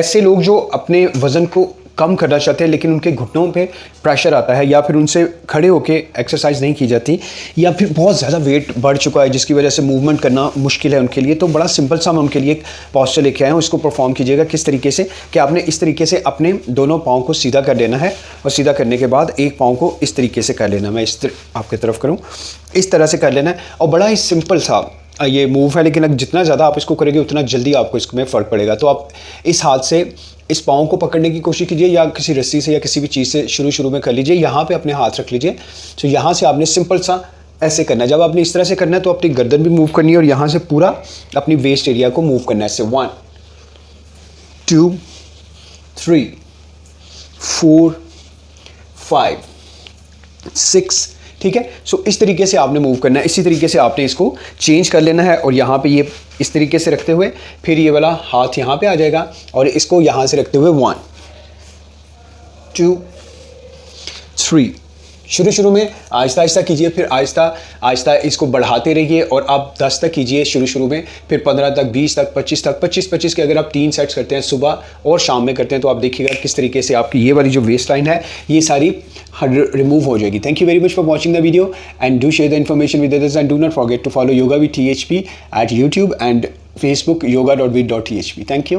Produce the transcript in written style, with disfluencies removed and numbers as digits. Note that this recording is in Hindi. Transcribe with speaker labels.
Speaker 1: ऐसे लोग जो अपने वज़न को कम करना चाहते हैं लेकिन उनके घुटनों पे प्रेशर आता है, या फिर उनसे खड़े होके एक्सरसाइज नहीं की जाती, या फिर बहुत ज़्यादा वेट बढ़ चुका है जिसकी वजह से मूवमेंट करना मुश्किल है उनके लिए, तो बड़ा सिंपल सा मैं उनके लिए एक पॉस्चर लेके आया हूँ। इसको परफॉर्म कीजिएगा किस तरीके से कि आपने इस तरीके से अपने दोनों पाँव को सीधा कर लेना है, और सीधा करने के बाद एक पाँव को इस तरीके से कर लेना है। मैं आपकी तरफ करूँ, इस तरह से कर लेना है, और बड़ा ही सिंपल सा ये मूव है, लेकिन जितना ज़्यादा आप इसको करेंगे उतना जल्दी आपको इसमें फ़र्क पड़ेगा। तो आप इस हाथ से इस पाँव को पकड़ने की कोशिश कीजिए, या किसी रस्सी से या किसी भी चीज़ से शुरू में कर लीजिए। यहाँ पे अपने हाथ रख लीजिए। तो यहाँ से आपने सिंपल सा ऐसे करना है। जब आपने इस तरह से करना है तो अपनी गर्दन भी मूव करनी है, और यहाँ से पूरा अपनी वेस्ट एरिया को मूव करना है। ऐसे 1 2 3 4 5 6, ठीक है। सो इस तरीके से आपने मूव करना है। इसी तरीके से आपने इसको चेंज कर लेना है, और यहाँ पे ये इस तरीके से रखते हुए फिर ये वाला हाथ यहाँ पे आ जाएगा, और इसको यहाँ से रखते हुए 1 2 3। शुरू में आहिस्ता आहिस्ता कीजिए, फिर आहिस्ता आहिस्ता इसको बढ़ाते रहिए, और आप 10 तक कीजिए शुरू में, फिर 15 तक, 20 तक, 25 तक। 25 के अगर आप 3 सेट्स करते हैं, सुबह और शाम में करते हैं, तो आप देखिएगा किस तरीके से आपकी ये वाली जो वेस्ट लाइन है ये सारी रिमूव हो जाएगी। Thank you very much for watching the video, and do share the information with others, and do not forget to follow yoga with THP at YouTube and Facebook yoga.with.thp. Thank you.